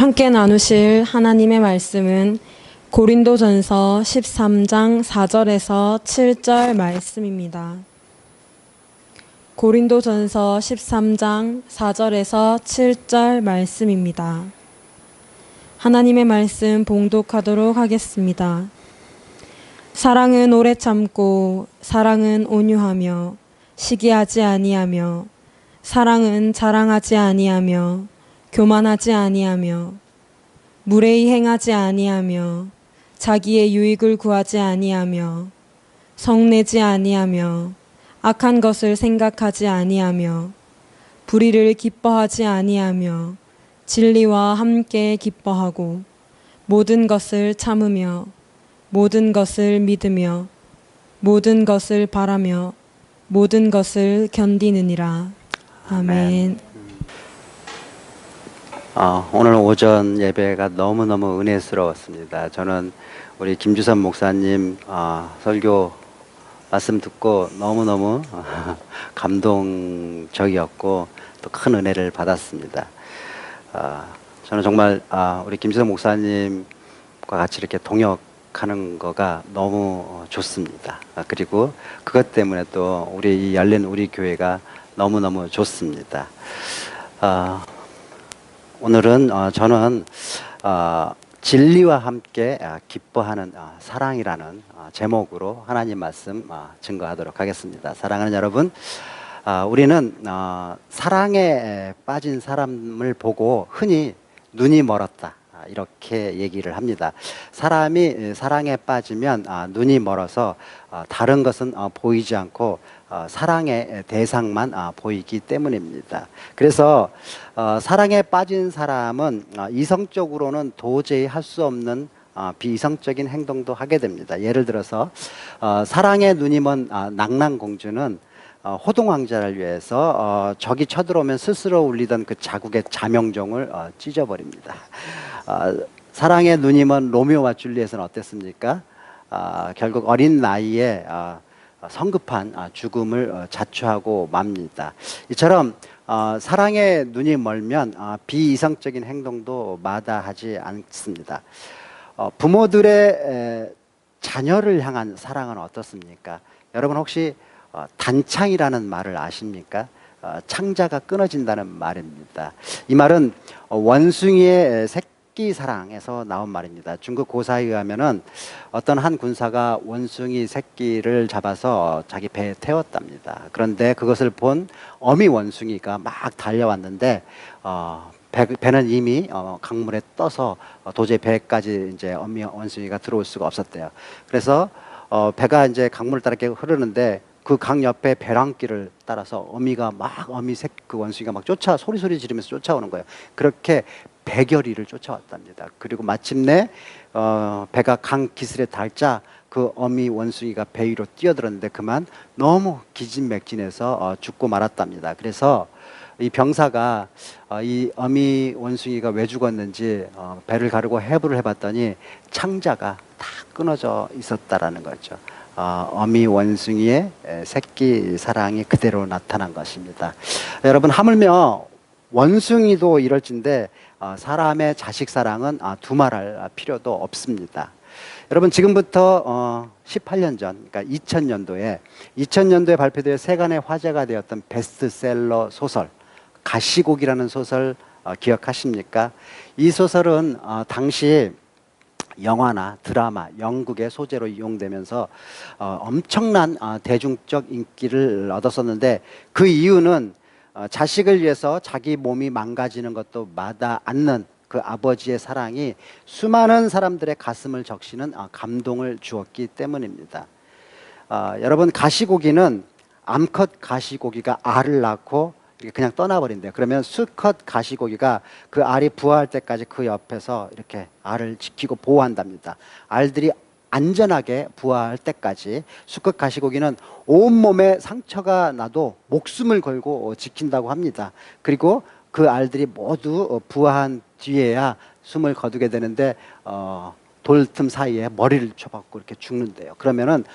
함께 나누실 하나님의 말씀은 고린도전서 13장 4절에서 7절 말씀입니다. 고린도전서 13장 4절에서 7절 말씀입니다. 하나님의 말씀 봉독하도록 하겠습니다. 사랑은 오래 참고 사랑은 온유하며 시기하지 아니하며 사랑은 자랑하지 아니하며 교만하지 아니하며 무례히 행하지 아니하며 자기의 유익을 구하지 아니하며 성내지 아니하며 악한 것을 생각하지 아니하며 불의를 기뻐하지 아니하며 진리와 함께 기뻐하고 모든 것을 참으며 모든 것을 믿으며 모든 것을 바라며 모든 것을 견디느니라. 아멘. 오늘 오전 예배가 너무너무 은혜스러웠습니다. 저는 우리 김주선 목사님 설교 말씀 듣고 너무너무 감동적이었고 또 큰 은혜를 받았습니다. 저는 정말 우리 김주선 목사님과 같이 이렇게 동역하는 거가 너무 좋습니다. 그리고 그것 때문에 또 우리 열린 우리 교회가 너무너무 좋습니다. 오늘은 저는 진리와 함께 기뻐하는 사랑이라는 제목으로 하나님 말씀 증거하도록 하겠습니다. 사랑하는 여러분, 우리는 사랑에 빠진 사람을 보고 흔히 눈이 멀었다 이렇게 얘기를 합니다. 사람이 사랑에 빠지면 눈이 멀어서 다른 것은 보이지 않고 사랑의 대상만 보이기 때문입니다. 그래서 사랑에 빠진 사람은 이성적으로는 도저히 할 수 없는 비이성적인 행동도 하게 됩니다. 예를 들어서 사랑의 눈이 먼 낭랑공주는 호동왕자를 위해서 적이 쳐들어오면 스스로 울리던 그 자국의 자명종을 찢어버립니다. 사랑의 눈이 먼 로미오와 줄리엣은 어땠습니까? 결국 어린 나이에 성급한 죽음을 자초하고 맙니다. 이처럼 사랑의 눈이 멀면 비이성적인 행동도 마다하지 않습니다. 부모들의 자녀를 향한 사랑은 어떻습니까? 여러분 혹시 단창이라는 말을 아십니까? 창자가 끊어진다는 말입니다. 이 말은 원숭이의 새끼 사랑에서 나온 말입니다. 중국 고사에 의하면은 어떤 한 군사가 원숭이 새끼를 잡아서 자기 배에 태웠답니다. 그런데 그것을 본 어미 원숭이가 막 달려왔는데 배는 이미 강물에 떠서 도저히 배까지 이제 어미 원숭이가 들어올 수가 없었대요. 그래서 배가 이제 강물을 따라 이렇게 흐르는데 그 강 옆에 배랑길을 따라서 어미가 막 그 원숭이가 막 소리 지르면서 쫓아오는 거예요. 그렇게 100여리를 쫓아왔답니다. 그리고 마침내 배가 강 기슭에 닿자 그 어미 원숭이가 배 위로 뛰어들었는데 그만 너무 기진맥진해서 죽고 말았답니다. 그래서 이 병사가 이 어미 원숭이가 왜 죽었는지 배를 가르고 해부를 해봤더니 창자가 다 끊어져 있었다라는 거죠. 어미 원숭이의 새끼 사랑이 그대로 나타난 것입니다. 여러분 하물며 원숭이도 이럴진데 사람의 자식 사랑은 두말할 필요도 없습니다. 여러분 지금부터 18년 전, 그러니까 2000년도에 발표되어 세간의 화제가 되었던 베스트셀러 소설 가시고기라는 소설 기억하십니까? 이 소설은 당시 영화나 드라마, 연극의 소재로 이용되면서 엄청난 대중적 인기를 얻었었는데 그 이유는 자식을 위해서 자기 몸이 망가지는 것도 마다 않는 그 아버지의 사랑이 수많은 사람들의 가슴을 적시는 감동을 주었기 때문입니다. 여러분 가시고기는 암컷 가시고기가 알을 낳고 그냥 떠나버린대요. 그러면 수컷 가시고기가 그 알이 부화할 때까지 그 옆에서 이렇게 알을 지키고 보호한답니다. 알들이 안전하게 부화할 때까지 수컷 가시고기는 온몸에 상처가 나도 목숨을 걸고 지킨다고 합니다. 그리고 그 알들이 모두 부화한 뒤에야 숨을 거두게 되는데 돌틈 사이에 머리를 쳐박고 이렇게 죽는데요. 그러면은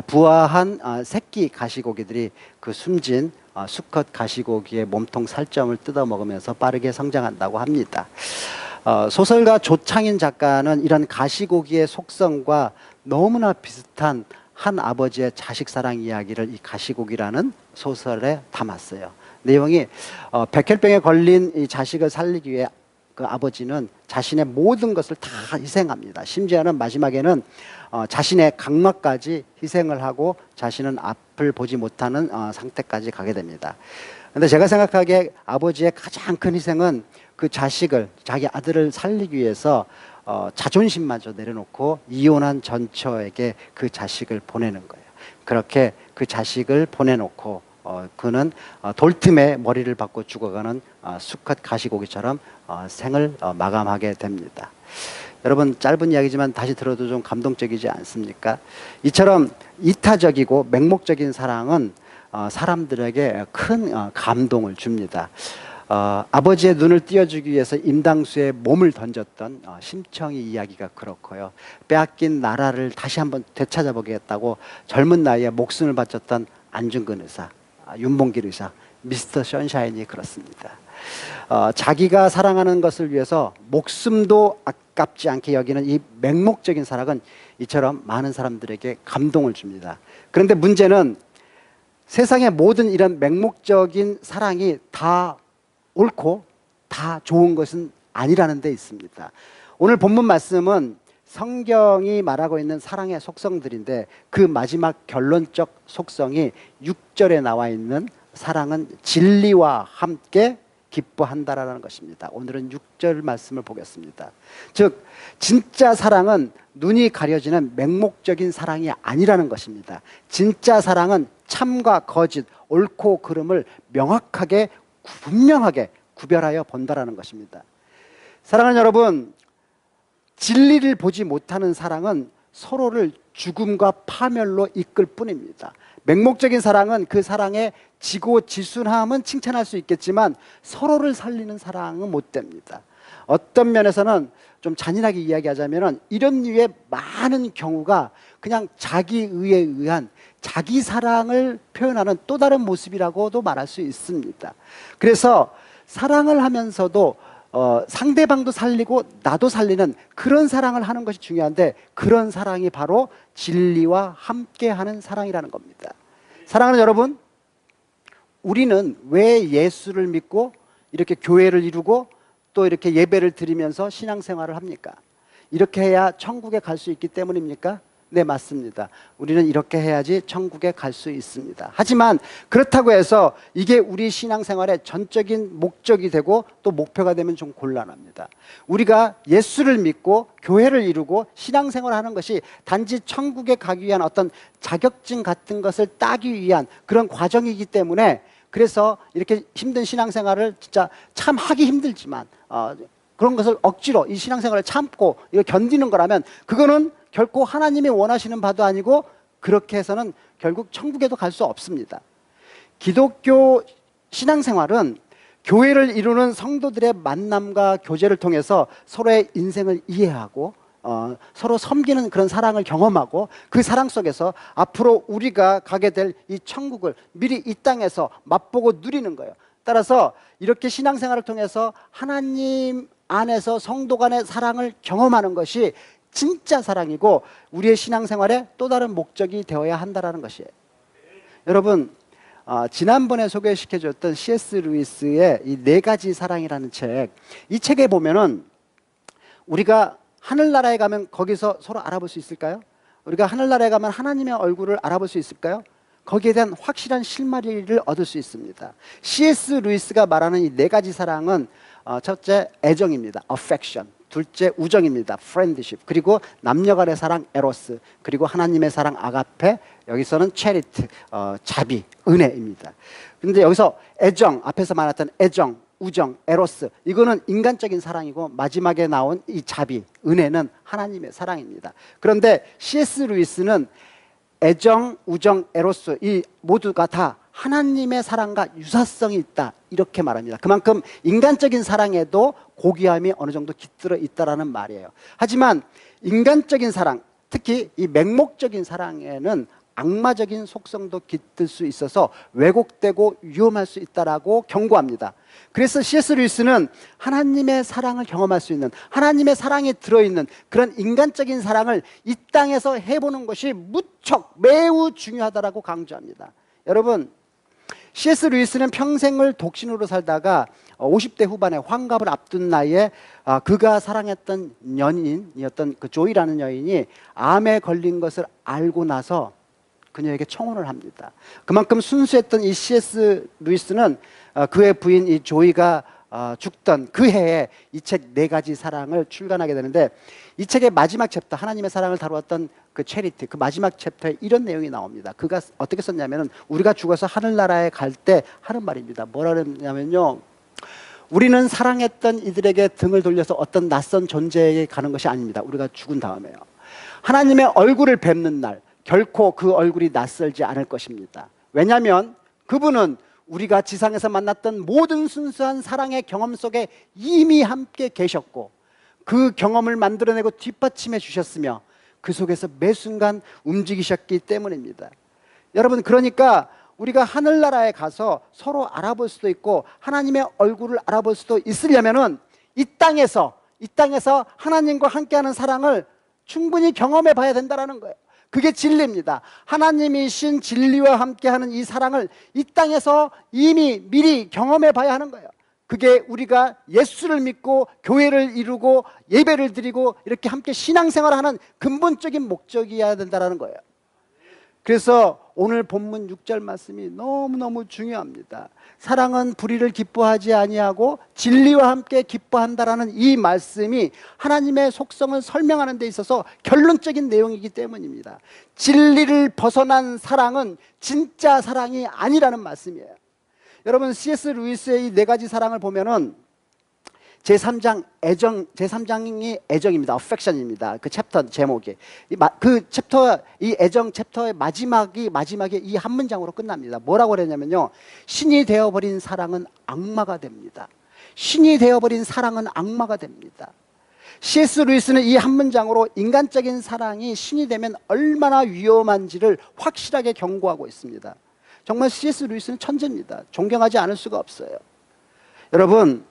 부화한 새끼 가시고기들이 그 숨진 수컷 가시고기의 몸통 살점을 뜯어 먹으면서 빠르게 성장한다고 합니다. 소설가 조창인 작가는 이런 가시고기의 속성과 너무나 비슷한 한 아버지의 자식 사랑 이야기를 이 가시고기라는 소설에 담았어요. 내용이 백혈병에 걸린 이 자식을 살리기 위해 그 아버지는 자신의 모든 것을 다 희생합니다. 심지어는 마지막에는 자신의 각막까지 희생을 하고 자신은 앞을 보지 못하는 상태까지 가게 됩니다. 그런데 제가 생각하기에 아버지의 가장 큰 희생은 그 자식을, 자기 아들을 살리기 위해서 자존심마저 내려놓고 이혼한 전처에게 그 자식을 보내는 거예요. 그렇게 그 자식을 보내놓고 그는 돌틈에 머리를 박고 죽어가는 수컷 가시고기처럼 생을 마감하게 됩니다. 여러분, 짧은 이야기지만 다시 들어도 좀 감동적이지 않습니까? 이처럼 이타적이고 맹목적인 사랑은 사람들에게 큰 감동을 줍니다. 아버지의 눈을 띄어주기 위해서 임당수의 몸을 던졌던 심청이 이야기가 그렇고요. 빼앗긴 나라를 다시 한번 되찾아보겠다고 젊은 나이에 목숨을 바쳤던 안중근 의사, 윤봉길 의사, 미스터 선샤인이 그렇습니다. 자기가 사랑하는 것을 위해서 목숨도 아깝지 않게 여기는 이 맹목적인 사랑은 이처럼 많은 사람들에게 감동을 줍니다. 그런데 문제는 세상의 모든 이런 맹목적인 사랑이 다 옳고 다 좋은 것은 아니라는 데 있습니다. 오늘 본문 말씀은 성경이 말하고 있는 사랑의 속성들인데 그 마지막 결론적 속성이 6절에 나와 있는 사랑은 진리와 함께 기뻐한다라는 것입니다. 오늘은 6절 말씀을 보겠습니다. 즉 진짜 사랑은 눈이 가려지는 맹목적인 사랑이 아니라는 것입니다. 진짜 사랑은 참과 거짓, 옳고 그름을 명확하게 분명하게 구별하여 본다라는 것입니다. 사랑하는 여러분, 진리를 보지 못하는 사랑은 서로를 죽음과 파멸로 이끌 뿐입니다. 맹목적인 사랑은 그 사랑의 지고지순함은 칭찬할 수 있겠지만 서로를 살리는 사랑은 못 됩니다. 어떤 면에서는 좀 잔인하게 이야기하자면 이런 류의 많은 경우가 그냥 자기의에 의한 자기 사랑을 표현하는 또 다른 모습이라고도 말할 수 있습니다. 그래서 사랑을 하면서도 상대방도 살리고 나도 살리는 그런 사랑을 하는 것이 중요한데 그런 사랑이 바로 진리와 함께하는 사랑이라는 겁니다. 사랑하는 여러분, 우리는 왜 예수를 믿고 이렇게 교회를 이루고 또 이렇게 예배를 드리면서 신앙생활을 합니까? 이렇게 해야 천국에 갈 수 있기 때문입니까? 네, 맞습니다. 우리는 이렇게 해야지 천국에 갈 수 있습니다. 하지만 그렇다고 해서 이게 우리 신앙생활의 전적인 목적이 되고 또 목표가 되면 좀 곤란합니다. 우리가 예수를 믿고 교회를 이루고 신앙생활을 하는 것이 단지 천국에 가기 위한 어떤 자격증 같은 것을 따기 위한 그런 과정이기 때문에 그래서 이렇게 힘든 신앙생활을 진짜 참 하기 힘들지만 그런 것을 억지로 이 신앙생활을 참고 이거 견디는 거라면 그거는 결코 하나님이 원하시는 바도 아니고 그렇게 해서는 결국 천국에도 갈 수 없습니다. 기독교 신앙생활은 교회를 이루는 성도들의 만남과 교제를 통해서 서로의 인생을 이해하고 서로 섬기는 그런 사랑을 경험하고 그 사랑 속에서 앞으로 우리가 가게 될 이 천국을 미리 이 땅에서 맛보고 누리는 거예요. 따라서 이렇게 신앙생활을 통해서 하나님 안에서 성도 간의 사랑을 경험하는 것이 진짜 사랑이고 우리의 신앙생활의 또 다른 목적이 되어야 한다는 것이에요. 여러분, 지난번에 소개시켜줬던 C.S. 루이스의 이 4가지 사랑이라는 책, 이 책에 보면은 우리가 하늘나라에 가면 거기서 서로 알아볼 수 있을까요? 우리가 하늘나라에 가면 하나님의 얼굴을 알아볼 수 있을까요? 거기에 대한 확실한 실마리를 얻을 수 있습니다. C.S. 루이스가 말하는 이 4가지 사랑은 첫째, 애정입니다. affection. 둘째, 우정입니다. friendship. 그리고 남녀 간의 사랑, 에로스. 그리고 하나님의 사랑, 아가페. 여기서는 charity, 자비, 은혜입니다. 그런데 여기서 애정, 앞에서 말했던 애정, 우정, 에로스, 이거는 인간적인 사랑이고 마지막에 나온 이 자비, 은혜는 하나님의 사랑입니다. 그런데 C.S. 루이스는 애정, 우정, 에로스 이 모두가 다 하나님의 사랑과 유사성이 있다 이렇게 말합니다. 그만큼 인간적인 사랑에도 고귀함이 어느 정도 깃들어 있다라는 말이에요. 하지만 인간적인 사랑, 특히 이 맹목적인 사랑에는 악마적인 속성도 깃들 수 있어서 왜곡되고 위험할 수 있다라고 경고합니다. 그래서 C.S. 루이스는 하나님의 사랑을 경험할 수 있는, 하나님의 사랑이 들어있는 그런 인간적인 사랑을 이 땅에서 해보는 것이 무척 매우 중요하다라고 강조합니다. 여러분, C.S. 루이스는 평생을 독신으로 살다가 50대 후반에 환갑을 앞둔 나이에 그가 사랑했던 연인이었던 그 조이라는 여인이 암에 걸린 것을 알고 나서 그녀에게 청혼을 합니다. 그만큼 순수했던 이 C.S. 루이스는 그의 부인 이 조이가 죽던 그 해에 이 책 네 가지 사랑을 출간하게 되는데, 이 책의 마지막 챕터, 하나님의 사랑을 다루었던 그 체리티, 그 마지막 챕터에 이런 내용이 나옵니다. 그가 어떻게 썼냐면은, 우리가 죽어서 하늘나라에 갈 때 하는 말입니다. 뭐라 그랬냐면요, 우리는 사랑했던 이들에게 등을 돌려서 어떤 낯선 존재에게 가는 것이 아닙니다. 우리가 죽은 다음에요, 하나님의 얼굴을 뵙는 날 결코 그 얼굴이 낯설지 않을 것입니다. 왜냐하면 그분은 우리가 지상에서 만났던 모든 순수한 사랑의 경험 속에 이미 함께 계셨고, 그 경험을 만들어내고 뒷받침해 주셨으며 그 속에서 매 순간 움직이셨기 때문입니다. 여러분, 그러니까 우리가 하늘나라에 가서 서로 알아볼 수도 있고 하나님의 얼굴을 알아볼 수도 있으려면은 이 땅에서 하나님과 함께하는 사랑을 충분히 경험해 봐야 된다는 거예요. 그게 진리입니다. 하나님이신 진리와 함께하는 이 사랑을 이 땅에서 이미 미리 경험해 봐야 하는 거예요. 그게 우리가 예수를 믿고 교회를 이루고 예배를 드리고 이렇게 함께 신앙생활을 하는 근본적인 목적이어야 된다는 거예요. 그래서 오늘 본문 6절 말씀이 너무너무 중요합니다. 사랑은 불의를 기뻐하지 아니하고 진리와 함께 기뻐한다라는 이 말씀이 하나님의 속성을 설명하는 데 있어서 결론적인 내용이기 때문입니다. 진리를 벗어난 사랑은 진짜 사랑이 아니라는 말씀이에요. 여러분, C.S. 루이스의 이 네 가지 사랑을 보면은 제3장 제3장이 애정입니다. affection입니다. 그 챕터 제목이 이 애정 챕터의 마지막이 이 한 문장으로 끝납니다. 뭐라고 그랬냐면요, 신이 되어버린 사랑은 악마가 됩니다. 신이 되어버린 사랑은 악마가 됩니다. C.S. 루이스는 이 한 문장으로 인간적인 사랑이 신이 되면 얼마나 위험한지를 확실하게 경고하고 있습니다. 정말 C.S. 루이스는 천재입니다. 존경하지 않을 수가 없어요. 여러분,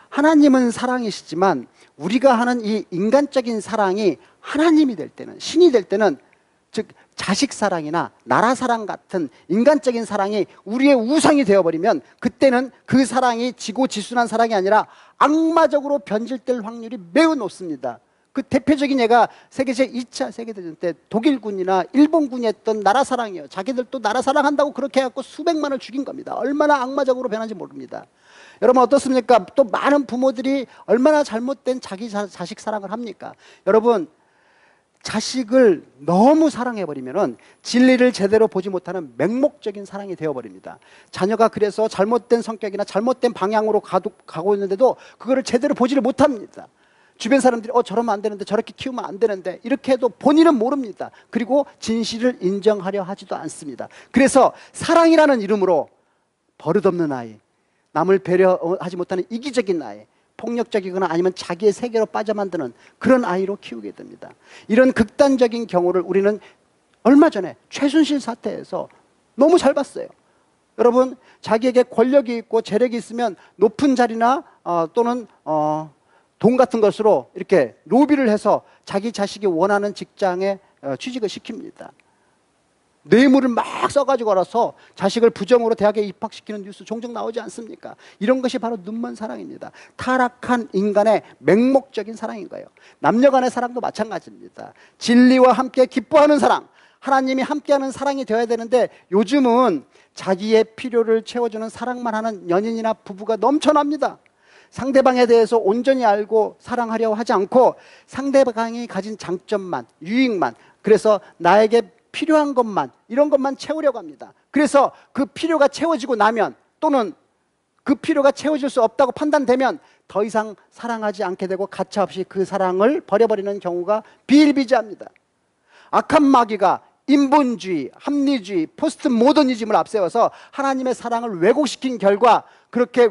하나님은 사랑이시지만 우리가 하는 이 인간적인 사랑이 하나님이 될 때는, 신이 될 때는, 즉 자식 사랑이나 나라 사랑 같은 인간적인 사랑이 우리의 우상이 되어버리면 그때는 그 사랑이 지고지순한 사랑이 아니라 악마적으로 변질될 확률이 매우 높습니다. 그 대표적인 예가 세계 제2차 세계대전 때 독일군이나 일본군이 했던 나라 사랑이에요. 자기들도 나라 사랑한다고 그렇게 해갖고 수백만을 죽인 겁니다. 얼마나 악마적으로 변한지 모릅니다. 여러분, 어떻습니까? 또 많은 부모들이 얼마나 잘못된 자기 자식 사랑을 합니까? 여러분, 자식을 너무 사랑해버리면은 진리를 제대로 보지 못하는 맹목적인 사랑이 되어버립니다. 자녀가 그래서 잘못된 성격이나 잘못된 방향으로 가고 있는데도 그거를 제대로 보지를 못합니다. 주변 사람들이 저러면 안 되는데, 저렇게 키우면 안 되는데 이렇게 해도 본인은 모릅니다. 그리고 진실을 인정하려 하지도 않습니다. 그래서 사랑이라는 이름으로 버릇없는 아이, 남을 배려하지 못하는 이기적인 아이, 폭력적이거나 아니면 자기의 세계로 빠져 만드는 그런 아이로 키우게 됩니다. 이런 극단적인 경우를 우리는 얼마 전에 최순실 사태에서 너무 잘 봤어요. 여러분, 자기에게 권력이 있고 재력이 있으면 높은 자리나 또는 돈 같은 것으로 이렇게 로비를 해서 자기 자식이 원하는 직장에 취직을 시킵니다. 뇌물을 막 써가지고 알아서 자식을 부정으로 대학에 입학시키는 뉴스 종종 나오지 않습니까? 이런 것이 바로 눈먼 사랑입니다. 타락한 인간의 맹목적인 사랑인 거예요. 남녀 간의 사랑도 마찬가지입니다. 진리와 함께 기뻐하는 사랑, 하나님이 함께하는 사랑이 되어야 되는데, 요즘은 자기의 필요를 채워주는 사랑만 하는 연인이나 부부가 넘쳐납니다. 상대방에 대해서 온전히 알고 사랑하려고 하지 않고 상대방이 가진 장점만, 유익만, 그래서 나에게 필요한 것만, 이런 것만 채우려고 합니다. 그래서 그 필요가 채워지고 나면, 또는 그 필요가 채워질 수 없다고 판단되면 더 이상 사랑하지 않게 되고 가차없이 그 사랑을 버려버리는 경우가 비일비재합니다. 악한 마귀가 인본주의, 합리주의, 포스트 모더니즘을 앞세워서 하나님의 사랑을 왜곡시킨 결과 그렇게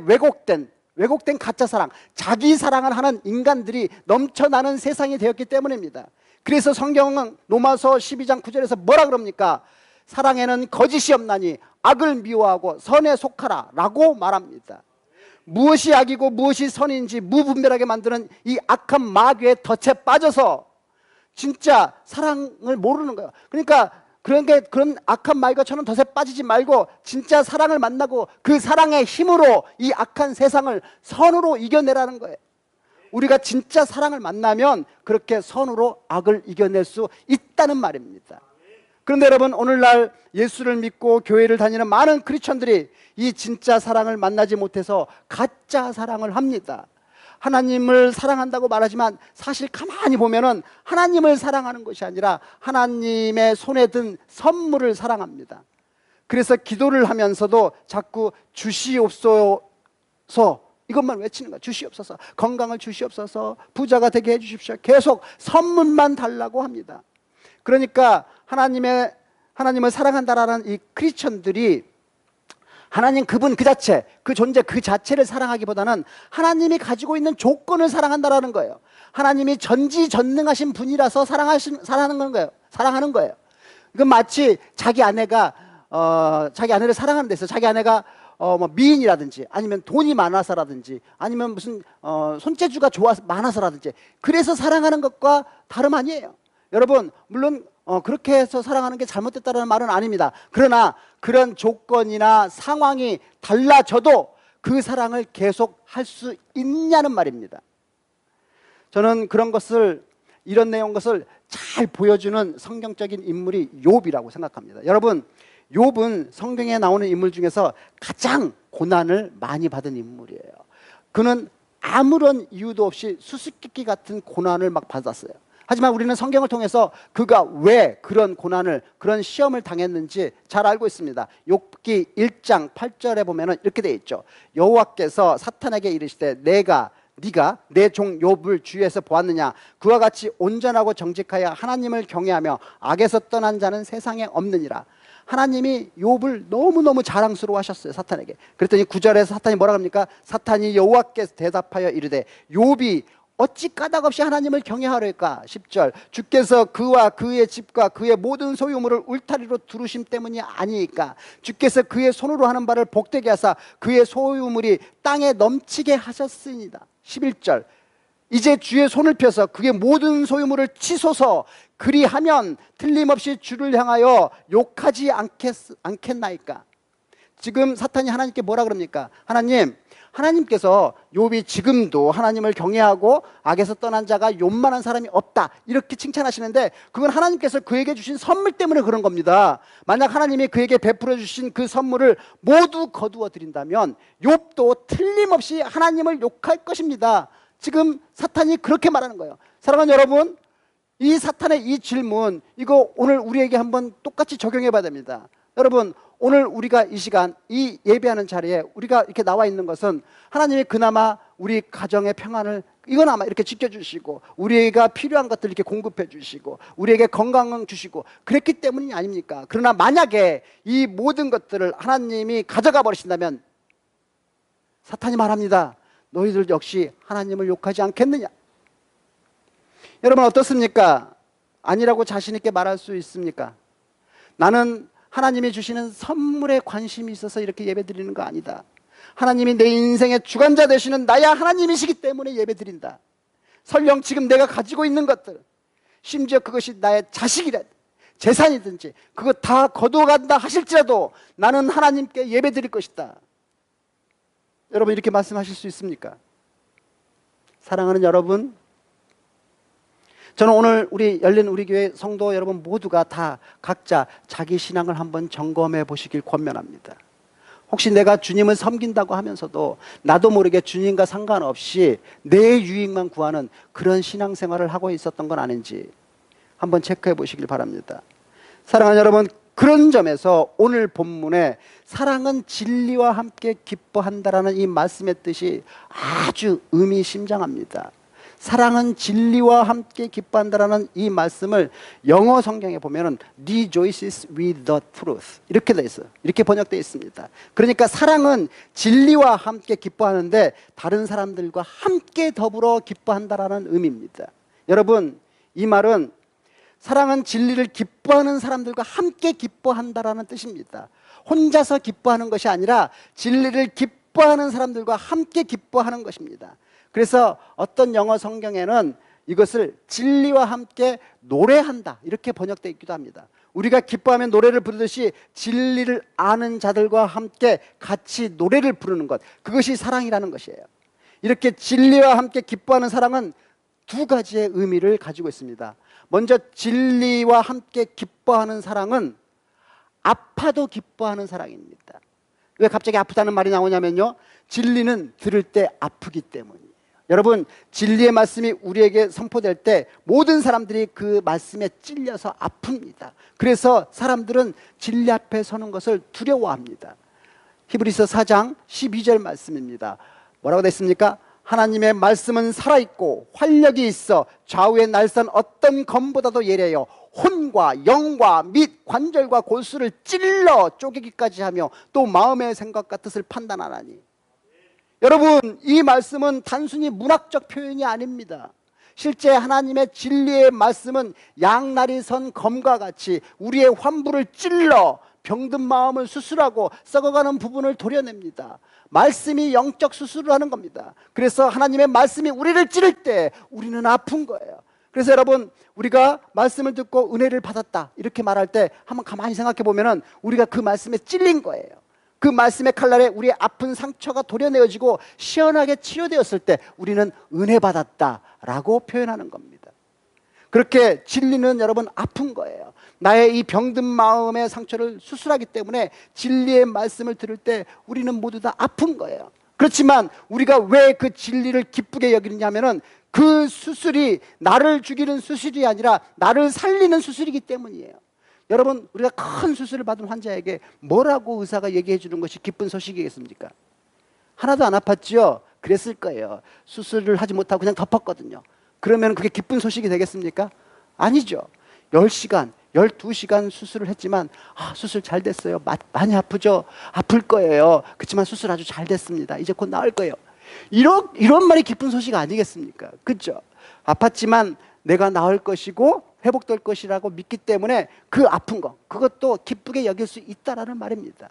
왜곡된 가짜 사랑, 자기 사랑을 하는 인간들이 넘쳐나는 세상이 되었기 때문입니다. 그래서 성경은 로마서 12장 9절에서 뭐라 그럽니까? 사랑에는 거짓이 없나니 악을 미워하고 선에 속하라 라고 말합니다. 무엇이 악이고 무엇이 선인지 무분별하게 만드는 이 악한 마귀의 덫에 빠져서 진짜 사랑을 모르는 거예요. 그러니까 그런 악한 마귀가 저는 덫에 빠지지 말고 진짜 사랑을 만나고 그 사랑의 힘으로 이 악한 세상을 선으로 이겨내라는 거예요. 우리가 진짜 사랑을 만나면 그렇게 선으로 악을 이겨낼 수 있다는 말입니다. 그런데 여러분, 오늘날 예수를 믿고 교회를 다니는 많은 크리스천들이 이 진짜 사랑을 만나지 못해서 가짜 사랑을 합니다. 하나님을 사랑한다고 말하지만 사실 가만히 보면은 하나님을 사랑하는 것이 아니라 하나님의 손에 든 선물을 사랑합니다. 그래서 기도를 하면서도 자꾸 주시옵소서 이것만 외치는 거야. 주시옵소서, 건강을 주시옵소서, 부자가 되게 해주십시오. 계속 선물만 달라고 합니다. 그러니까 하나님을 사랑한다라는 이 크리스천들이 하나님 그분 그 자체, 그 존재 그 자체를 사랑하기보다는 하나님이 가지고 있는 조건을 사랑한다라는 거예요. 하나님이 전지전능하신 분이라서 사랑하는 거예요. 이건 마치 자기 아내가 자기 아내를 사랑하는 데 있어요. 자기 아내가 뭐 미인이라든지 아니면 돈이 많아서라든지 아니면 무슨 손재주가 많아서라든지 그래서 사랑하는 것과 다름 아니에요. 여러분, 물론 그렇게 해서 사랑하는 게 잘못됐다는 말은 아닙니다. 그러나 그런 조건이나 상황이 달라져도 그 사랑을 계속 할 수 있냐는 말입니다. 저는 이런 것을 잘 보여주는 성경적인 인물이 욥이라고 생각합니다. 여러분, 욥은 성경에 나오는 인물 중에서 가장 고난을 많이 받은 인물이에요. 그는 아무런 이유도 없이 수수께끼 같은 고난을 막 받았어요. 하지만 우리는 성경을 통해서 그가 왜 그런 고난을, 그런 시험을 당했는지 잘 알고 있습니다. 욥기 1장 8절에 보면은 이렇게 되어 있죠. 여호와께서 사탄에게 이르시되 네가 내 종 욥을 주위에서 보았느냐? 그와 같이 온전하고 정직하여 하나님을 경외하며 악에서 떠난 자는 세상에 없느니라. 하나님이 욥을 너무너무 자랑스러워 하셨어요, 사탄에게. 그랬더니 9절에서 사탄이 뭐라 합니까? 사탄이 여호와께서 대답하여 이르되 욥이 어찌 까닭없이 하나님을 경외하려까? 10절, 주께서 그와 그의 집과 그의 모든 소유물을 울타리로 두르심 때문이 아니니까. 주께서 그의 손으로 하는 바를 복되게 하사 그의 소유물이 땅에 넘치게 하셨으니이다. 11절, 이제 주의 손을 펴서 그의 모든 소유물을 치소서. 그리하면 틀림없이 주를 향하여 욕하지 않겠나이까. 지금 사탄이 하나님께 뭐라 그럽니까? 하나님께서 욥이 지금도 하나님을 경외하고 악에서 떠난 자가 욥만한 사람이 없다 이렇게 칭찬하시는데, 그건 하나님께서 그에게 주신 선물 때문에 그런 겁니다. 만약 하나님이 그에게 베풀어 주신 그 선물을 모두 거두어 드린다면 욥도 틀림없이 하나님을 욕할 것입니다. 지금 사탄이 그렇게 말하는 거예요. 사랑하는 여러분, 이 사탄의 이 질문, 이거 오늘 우리에게 한번 똑같이 적용해 봐야 됩니다. 여러분, 오늘 우리가 이 시간, 이 예배하는 자리에 우리가 이렇게 나와 있는 것은 하나님이 그나마 우리 가정의 평안을 이거나마 이렇게 지켜주시고 우리가 필요한 것들 이렇게 공급해 주시고 우리에게 건강을 주시고 그랬기 때문이 아닙니까? 그러나 만약에 이 모든 것들을 하나님이 가져가 버리신다면 사탄이 말합니다. 너희들 역시 하나님을 욕하지 않겠느냐? 여러분, 어떻습니까? 아니라고 자신 있게 말할 수 있습니까? 나는 하나님이 주시는 선물에 관심이 있어서 이렇게 예배드리는 거 아니다. 하나님이 내 인생의 주관자 되시는 나야 하나님이시기 때문에 예배드린다. 설령 지금 내가 가지고 있는 것들, 심지어 그것이 나의 자식이라든지 재산이든지 그거 다 거두어간다 하실지라도 나는 하나님께 예배드릴 것이다. 여러분, 이렇게 말씀하실 수 있습니까? 사랑하는 여러분, 저는 오늘 열린 우리 교회 성도 여러분 모두가 다 각자 자기 신앙을 한번 점검해 보시길 권면합니다. 혹시 내가 주님을 섬긴다고 하면서도 나도 모르게 주님과 상관없이 내 유익만 구하는 그런 신앙생활을 하고 있었던 건 아닌지 한번 체크해 보시길 바랍니다. 사랑하는 여러분, 그런 점에서 오늘 본문에 사랑은 진리와 함께 기뻐한다라는 이 말씀의 뜻이 아주 의미심장합니다. 사랑은 진리와 함께 기뻐한다라는 이 말씀을 영어 성경에 보면은 rejoices with the truth 이렇게 돼 있어요. 이렇게 번역되어 있습니다. 그러니까 사랑은 진리와 함께 기뻐하는데 다른 사람들과 함께 더불어 기뻐한다라는 의미입니다. 여러분, 이 말은 사랑은 진리를 기뻐하는 사람들과 함께 기뻐한다라는 뜻입니다. 혼자서 기뻐하는 것이 아니라 진리를 기뻐하는 사람들과 함께 기뻐하는 것입니다. 그래서 어떤 영어 성경에는 이것을 진리와 함께 노래한다 이렇게 번역되어 있기도 합니다. 우리가 기뻐하면 노래를 부르듯이 진리를 아는 자들과 함께 같이 노래를 부르는 것, 그것이 사랑이라는 것이에요. 이렇게 진리와 함께 기뻐하는 사랑은 두 가지의 의미를 가지고 있습니다. 먼저 진리와 함께 기뻐하는 사랑은 아파도 기뻐하는 사랑입니다. 왜 갑자기 아프다는 말이 나오냐면요, 진리는 들을 때 아프기 때문이에요. 여러분, 진리의 말씀이 우리에게 선포될 때 모든 사람들이 그 말씀에 찔려서 아픕니다. 그래서 사람들은 진리 앞에 서는 것을 두려워합니다. 히브리서 4장 12절 말씀입니다. 뭐라고 되어 있습니까? 하나님의 말씀은 살아있고 활력이 있어 좌우의 날선 어떤 검보다도 예리하여 혼과 영과 및 관절과 골수를 찔러 쪼개기까지 하며 또 마음의 생각과 뜻을 판단하나니. 여러분, 이 말씀은 단순히 문학적 표현이 아닙니다. 실제 하나님의 진리의 말씀은 양날이 선 검과 같이 우리의 환부를 찔러 병든 마음을 수술하고 썩어가는 부분을 도려냅니다. 말씀이 영적 수술을 하는 겁니다. 그래서 하나님의 말씀이 우리를 찌를 때 우리는 아픈 거예요. 그래서 여러분, 우리가 말씀을 듣고 은혜를 받았다 이렇게 말할 때 한번 가만히 생각해 보면은 우리가 그 말씀에 찔린 거예요. 그 말씀의 칼날에 우리의 아픈 상처가 도려내어지고 시원하게 치료되었을 때 우리는 은혜 받았다라고 표현하는 겁니다. 그렇게 진리는 여러분 아픈 거예요. 나의 이 병든 마음의 상처를 수술하기 때문에 진리의 말씀을 들을 때 우리는 모두 다 아픈 거예요. 그렇지만 우리가 왜 그 진리를 기쁘게 여기느냐면은 그 수술이 나를 죽이는 수술이 아니라 나를 살리는 수술이기 때문이에요. 여러분, 우리가 큰 수술을 받은 환자에게 뭐라고 의사가 얘기해 주는 것이 기쁜 소식이겠습니까? 하나도 안 아팠죠? 그랬을 거예요. 수술을 하지 못하고 그냥 덮었거든요. 그러면 그게 기쁜 소식이 되겠습니까? 아니죠. 10시간, 12시간 수술을 했지만 수술 잘 됐어요. 많이 아프죠? 아플 거예요. 그렇지만 수술 아주 잘 됐습니다. 이제 곧 나을 거예요. 이런 말이 기쁜 소식 아니겠습니까? 그렇죠? 아팠지만 내가 나을 것이고 회복될 것이라고 믿기 때문에 그 아픈 거, 그것도 기쁘게 여길 수 있다라는 말입니다.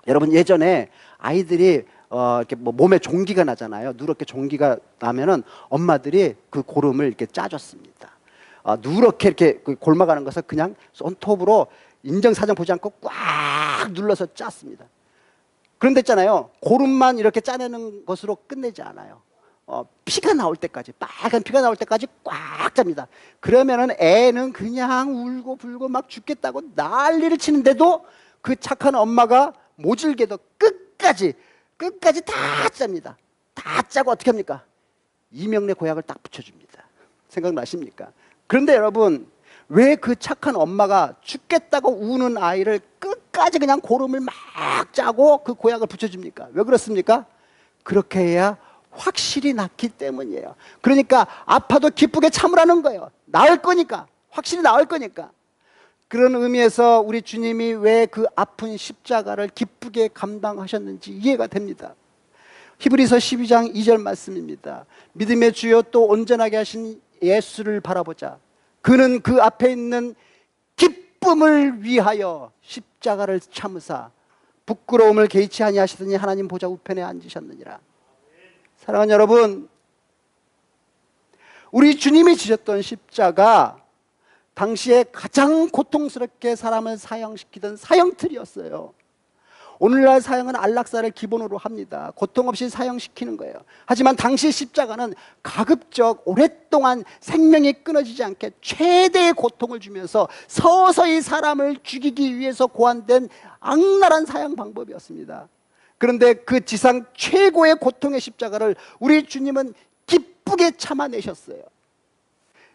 여러분, 예전에 아이들이 이렇게 몸에 종기가 나잖아요. 누렇게 종기가 나면은 엄마들이 그 고름을 이렇게 짜줬습니다. 누렇게 이렇게 골마가는 것을 그냥 손톱으로 인정사정 보지 않고 꽉 눌러서 짰습니다. 그런데 있잖아요, 고름만 이렇게 짜내는 것으로 끝내지 않아요. 피가 나올 때까지, 빨간 피가 나올 때까지 꽉 짭니다. 그러면은 애는 그냥 울고 불고 막 죽겠다고 난리를 치는데도 그 착한 엄마가 모질게도 끝까지 다 짭니다. 다 짜고 어떻게 합니까? 이명래 고약을 딱 붙여줍니다. 생각나십니까? 그런데 여러분, 왜 그 착한 엄마가 죽겠다고 우는 아이를 끝까지 그냥 고름을 막 짜고 그 고약을 붙여줍니까? 왜 그렇습니까? 그렇게 해야 확실히 낫기 때문이에요. 그러니까 아파도 기쁘게 참으라는 거예요. 나을 거니까, 확실히 나을 거니까. 그런 의미에서 우리 주님이 왜 그 아픈 십자가를 기쁘게 감당하셨는지 이해가 됩니다. 히브리서 12장 2절 말씀입니다. 믿음의 주여 또 온전하게 하신 예수를 바라보자. 그는 그 앞에 있는 기쁨을 위하여 십자가를 참으사 부끄러움을 개의치 아니하시더니 하나님 보좌 우편에 앉으셨느니라. 사랑하는 여러분, 우리 주님이 지셨던 십자가 당시에 가장 고통스럽게 사람을 사형시키던 사형틀이었어요. 오늘날 사형은 안락사를 기본으로 합니다. 고통 없이 사형시키는 거예요. 하지만 당시 십자가는 가급적 오랫동안 생명이 끊어지지 않게 최대의 고통을 주면서 서서히 사람을 죽이기 위해서 고안된 악랄한 사형 방법이었습니다. 그런데 그 지상 최고의 고통의 십자가를 우리 주님은 기쁘게 참아내셨어요.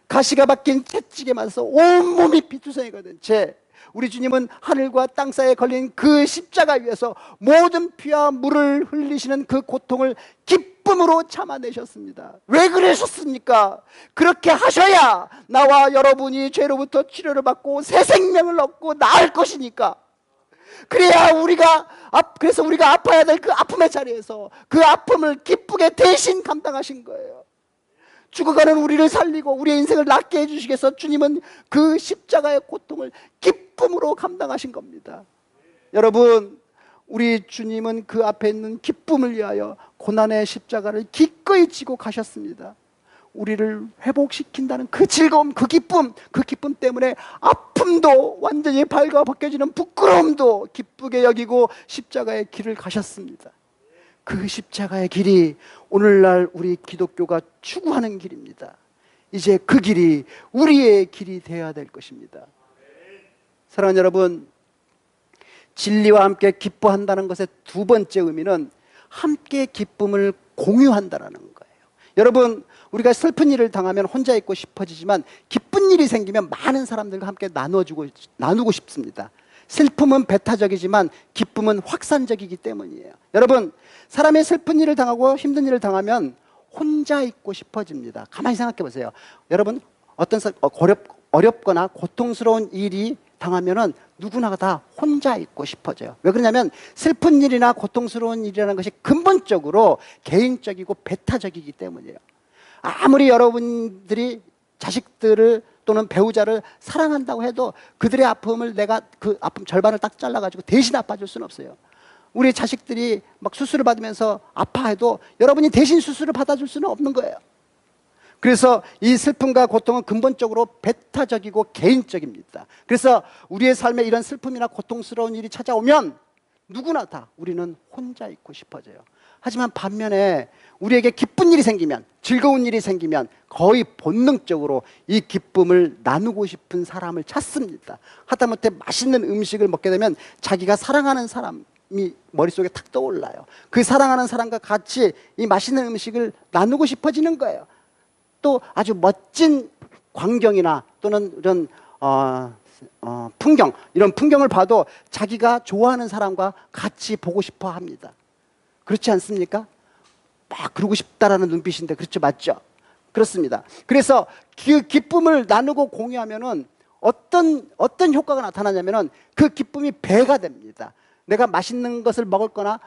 가시가 박힌 채찍에 맞아서 온몸이 피투성이가 된 채 우리 주님은 하늘과 땅 사이에 걸린 그 십자가 위에서 모든 피와 물을 흘리시는 그 고통을 기쁨으로 참아내셨습니다. 왜 그러셨습니까? 그렇게 하셔야 나와 여러분이 죄로부터 치료를 받고 새 생명을 얻고 나을 것이니까. 그래야 그래서 우리가 아파야 될 그 아픔의 자리에서 그 아픔을 기쁘게 대신 감당하신 거예요. 죽어가는 우리를 살리고 우리의 인생을 낫게 해주시겠어. 주님은 그 십자가의 고통을 기쁨으로 감당하신 겁니다. 여러분, 우리 주님은 그 앞에 있는 기쁨을 위하여 고난의 십자가를 기꺼이 지고 가셨습니다. 우리를 회복시킨다는 그 즐거움, 그 기쁨 때문에 아픔도 완전히 발가 벗겨지는 부끄러움도 기쁘게 여기고 십자가의 길을 가셨습니다. 그 십자가의 길이 오늘날 우리 기독교가 추구하는 길입니다. 이제 그 길이 우리의 길이 되어야 될 것입니다. 사랑하는 여러분, 진리와 함께 기뻐한다는 것의 두 번째 의미는 함께 기쁨을 공유한다는 거예요. 여러분, 우리가 슬픈 일을 당하면 혼자 있고 싶어지지만 기쁜 일이 생기면 많은 사람들과 함께 나누고 싶습니다. 슬픔은 배타적이지만 기쁨은 확산적이기 때문이에요. 여러분, 사람이 슬픈 일을 당하고 힘든 일을 당하면 혼자 있고 싶어집니다. 가만히 생각해 보세요. 여러분, 어떤 어렵거나 고통스러운 일이 당하면은 누구나 다 혼자 있고 싶어져요. 왜 그러냐면 슬픈 일이나 고통스러운 일이라는 것이 근본적으로 개인적이고 배타적이기 때문이에요. 아무리 여러분들이 자식들을 또는 배우자를 사랑한다고 해도 그들의 아픔을 내가 그 아픔 절반을 딱 잘라가지고 대신 아파줄 수는 없어요. 우리 자식들이 막 수술을 받으면서 아파해도 여러분이 대신 수술을 받아줄 수는 없는 거예요. 그래서 이 슬픔과 고통은 근본적으로 배타적이고 개인적입니다. 그래서 우리의 삶에 이런 슬픔이나 고통스러운 일이 찾아오면 누구나 다 우리는 혼자 있고 싶어져요. 하지만 반면에 우리에게 기쁜 일이 생기면, 즐거운 일이 생기면 거의 본능적으로 이 기쁨을 나누고 싶은 사람을 찾습니다. 하다못해 맛있는 음식을 먹게 되면 자기가 사랑하는 사람이 머릿속에 탁 떠올라요. 그 사랑하는 사람과 같이 이 맛있는 음식을 나누고 싶어지는 거예요. 또 아주 멋진 광경이나 또는 이런 풍경, 이런 풍경을 봐도 자기가 좋아하는 사람과 같이 보고 싶어 합니다. 그렇지 않습니까? 막 그러고 싶다라는 눈빛인데, 그렇죠? 맞죠? 그렇습니다. 그래서 그 기쁨을 나누고 공유하면은 어떤 효과가 나타나냐면은 그 기쁨이 배가 됩니다. 내가 맛있는 것을 먹을거나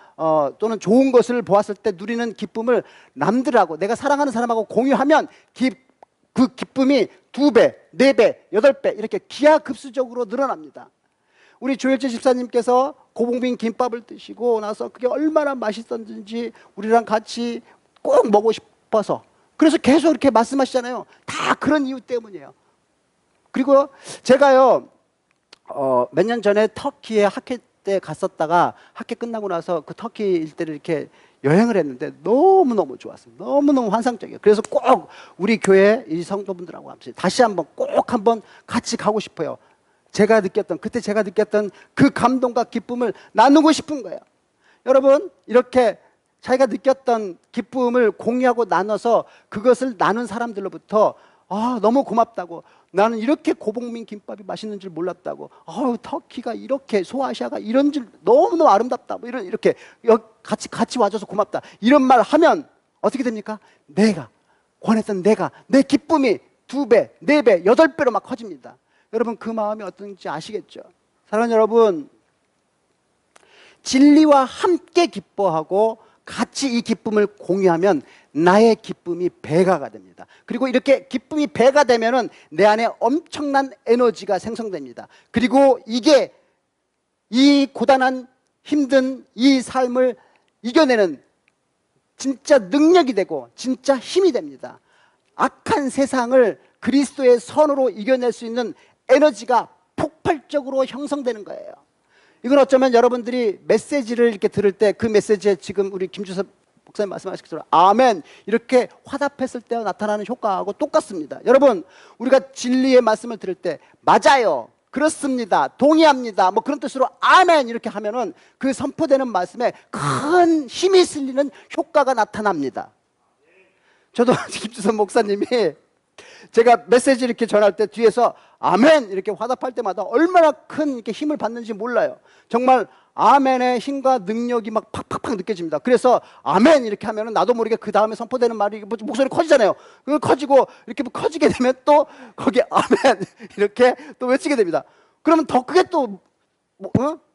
또는 좋은 것을 보았을 때 누리는 기쁨을 남들하고, 내가 사랑하는 사람하고 공유하면 그 기쁨이 2배, 4배, 8배 이렇게 기하급수적으로 늘어납니다. 우리 조일재 집사님께서 고봉빈 김밥을 드시고 나서 그게 얼마나 맛있었는지 우리랑 같이 꼭 먹고 싶어서, 그래서 계속 이렇게 말씀하시잖아요. 다 그런 이유 때문이에요. 그리고 제가요 몇 년 전에 터키에 학회 때 갔었다가 학회 끝나고 나서 그 터키 일대를 이렇게 여행을 했는데 너무너무 좋았어요. 너무너무 환상적이에요. 그래서 꼭 우리 교회 이 성도분들하고 다시 한번 꼭 한번 같이 가고 싶어요. 그때 제가 느꼈던 그 감동과 기쁨을 나누고 싶은 거예요. 여러분, 이렇게 자기가 느꼈던 기쁨을 공유하고 나눠서 그것을 나눈 사람들로부터 너무 고맙다고, 나는 이렇게 고봉민 김밥이 맛있는 줄 몰랐다고, 터키가 이렇게, 소아시아가 이런 줄 너무너무 아름답다, 뭐 이렇게 같이 와줘서 고맙다, 이런 말 하면 어떻게 됩니까? 내가 권했던 내 기쁨이 2배, 4배, 8배로 막 커집니다. 여러분, 그 마음이 어떤지 아시겠죠? 사랑하는 여러분, 진리와 함께 기뻐하고 같이 이 기쁨을 공유하면 나의 기쁨이 배가가 됩니다. 그리고 이렇게 기쁨이 배가 되면은 내 안에 엄청난 에너지가 생성됩니다. 그리고 이게 이 고단한 힘든 이 삶을 이겨내는 진짜 능력이 되고 진짜 힘이 됩니다. 악한 세상을 그리스도의 선으로 이겨낼 수 있는 에너지가 폭발적으로 형성되는 거예요. 이건 어쩌면 여러분들이 메시지를 이렇게 들을 때 그 메시지에 지금 우리 김주섭 목사님 말씀하신 것처럼 아멘 이렇게 화답했을 때 나타나는 효과하고 똑같습니다. 여러분, 우리가 진리의 말씀을 들을 때 맞아요, 그렇습니다, 동의합니다, 뭐 그런 뜻으로 아멘 이렇게 하면은 그 선포되는 말씀에 큰 힘이 실리는 효과가 나타납니다. 저도 김주섭 목사님이 제가 메시지 이렇게 전할 때 뒤에서 아멘 이렇게 화답할 때마다 얼마나 큰 이렇게 힘을 받는지 몰라요. 정말 아멘의 힘과 능력이 막 팍팍팍 느껴집니다. 그래서 아멘 이렇게 하면은 나도 모르게 그 다음에 선포되는 말이 목소리 커지잖아요. 그거 커지고 이렇게 커지게 되면 또 거기에 아멘 이렇게 또 외치게 됩니다. 그러면 더 크게 또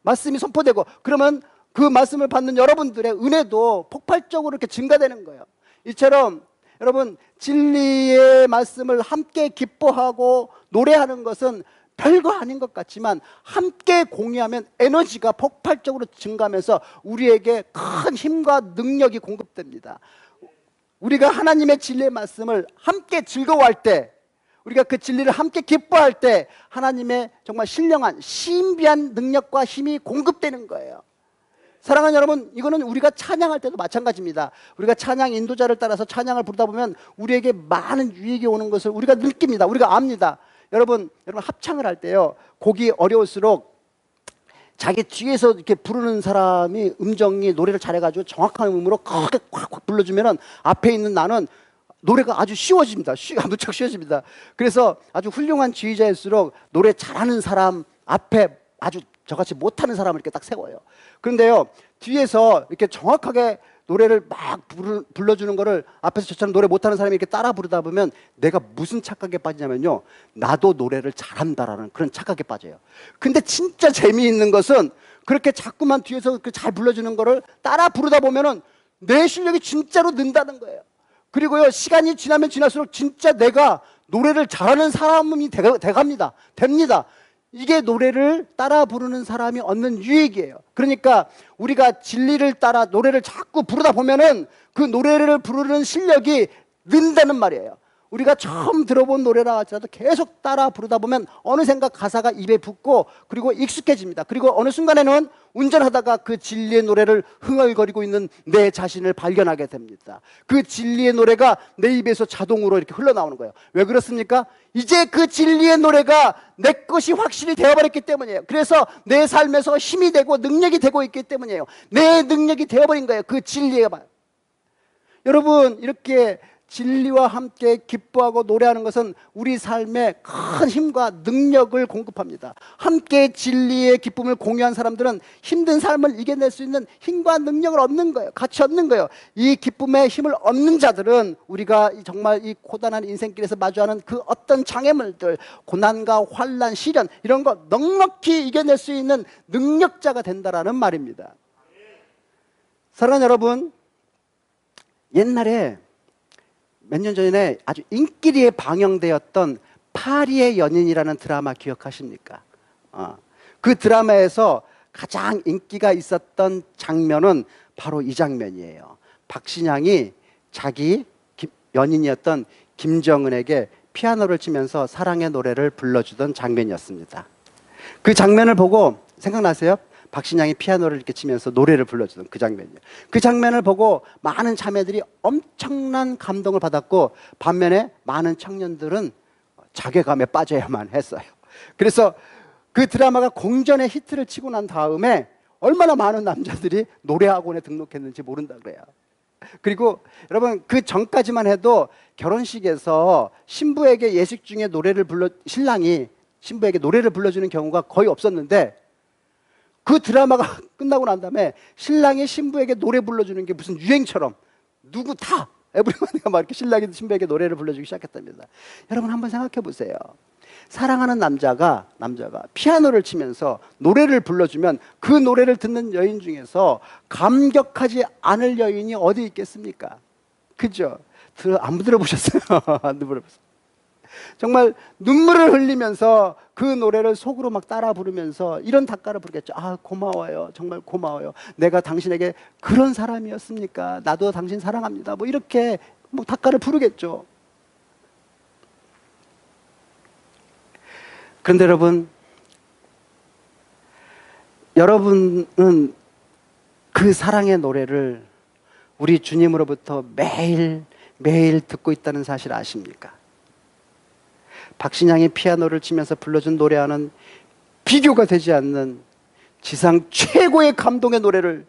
말씀이 선포되고, 그러면 그 말씀을 받는 여러분들의 은혜도 폭발적으로 이렇게 증가되는 거예요. 이처럼 여러분, 진리의 말씀을 함께 기뻐하고 노래하는 것은 별거 아닌 것 같지만 함께 공유하면 에너지가 폭발적으로 증가하면서 우리에게 큰 힘과 능력이 공급됩니다. 우리가 하나님의 진리의 말씀을 함께 즐거워할 때, 우리가 그 진리를 함께 기뻐할 때 하나님의 정말 신령한 신비한 능력과 힘이 공급되는 거예요. 사랑하는 여러분, 이거는 우리가 찬양할 때도 마찬가지입니다. 우리가 찬양 인도자를 따라서 찬양을 부르다 보면 우리에게 많은 유익이 오는 것을 우리가 느낍니다. 우리가 압니다. 여러분 합창을 할 때요, 곡이 어려울수록 자기 뒤에서 이렇게 부르는 사람이 음정이 노래를 잘해가지고 정확한 음으로 크게 콱콱 불러주면은 앞에 있는 나는 노래가 아주 쉬워집니다. 무척 쉬워집니다. 그래서 아주 훌륭한 지휘자일수록 노래 잘하는 사람 앞에 아주 저같이 못하는 사람을 이렇게 딱 세워요. 그런데요, 뒤에서 이렇게 정확하게 노래를 막 불러주는 거를 앞에서 저처럼 노래 못하는 사람이 이렇게 따라 부르다 보면 내가 무슨 착각에 빠지냐면요, 나도 노래를 잘한다라는 그런 착각에 빠져요. 근데 진짜 재미있는 것은 그렇게 자꾸만 뒤에서 잘 불러주는 거를 따라 부르다 보면은 내 실력이 진짜로 는다는 거예요. 그리고요, 시간이 지나면 지날수록 진짜 내가 노래를 잘하는 사람이 됩니다. 이게 노래를 따라 부르는 사람이 얻는 유익이에요. 그러니까 우리가 진리를 따라 노래를 자꾸 부르다 보면은 그 노래를 부르는 실력이 는다는 말이에요. 우리가 처음 들어본 노래라 할지라도 계속 따라 부르다 보면 어느샌가 가사가 입에 붙고 그리고 익숙해집니다. 그리고 어느 순간에는 운전하다가 그 진리의 노래를 흥얼거리고 있는 내 자신을 발견하게 됩니다. 그 진리의 노래가 내 입에서 자동으로 이렇게 흘러나오는 거예요. 왜 그렇습니까? 이제 그 진리의 노래가 내 것이 확실히 되어버렸기 때문이에요. 그래서 내 삶에서 힘이 되고 능력이 되고 있기 때문이에요. 내 능력이 되어버린 거예요. 그 진리가. 여러분, 이렇게 진리와 함께 기뻐하고 노래하는 것은 우리 삶에 큰 힘과 능력을 공급합니다. 함께 진리의 기쁨을 공유한 사람들은 힘든 삶을 이겨낼 수 있는 힘과 능력을 얻는 거예요. 같이 얻는 거예요. 이 기쁨의 힘을 얻는 자들은 우리가 정말 이 고단한 인생길에서 마주하는 그 어떤 장애물들, 고난과 환난, 시련 이런 거 넉넉히 이겨낼 수 있는 능력자가 된다라는 말입니다. 사랑하는 여러분, 옛날에 몇 년 전에 아주 인기리에 방영되었던 파리의 연인이라는 드라마 기억하십니까? 그 드라마에서 가장 인기가 있었던 장면은 바로 이 장면이에요. 박신양이 자기 연인이었던 김정은에게 피아노를 치면서 사랑의 노래를 불러주던 장면이었습니다. 그 장면을 보고 생각나세요? 박신양이 피아노를 이렇게 치면서 노래를 불러주던 그 장면이에요. 그 장면을 보고 많은 자매들이 엄청난 감동을 받았고, 반면에 많은 청년들은 자괴감에 빠져야만 했어요. 그래서 그 드라마가 공전의 히트를 치고 난 다음에 얼마나 많은 남자들이 노래학원에 등록했는지 모른다 그래요. 그리고 여러분, 그 전까지만 해도 결혼식에서 신부에게 예식 중에 신랑이 신부에게 노래를 불러주는 경우가 거의 없었는데, 그 드라마가 끝나고 난 다음에 신랑이 신부에게 노래 불러주는 게 무슨 유행처럼 누구 다 에브리바디가 막 이렇게 신랑이 신부에게 노래를 불러주기 시작했답니다. 여러분, 한번 생각해 보세요. 사랑하는 남자가 피아노를 치면서 노래를 불러주면 그 노래를 듣는 여인 중에서 감격하지 않을 여인이 어디 있겠습니까? 그죠? 안 들어보셨어요? 안 들어보셨어요? 정말 눈물을 흘리면서 그 노래를 속으로 막 따라 부르면서 이런 닭가를 부르겠죠. 아, 고마워요. 정말 고마워요. 내가 당신에게 그런 사람이었습니까? 나도 당신 사랑합니다. 뭐 이렇게 뭐 닭가를 부르겠죠. 그런데 여러분은 그 사랑의 노래를 우리 주님으로부터 매일 듣고 있다는 사실 아십니까? 박신양이 피아노를 치면서 불러준 노래와는 비교가 되지 않는 지상 최고의 감동의 노래를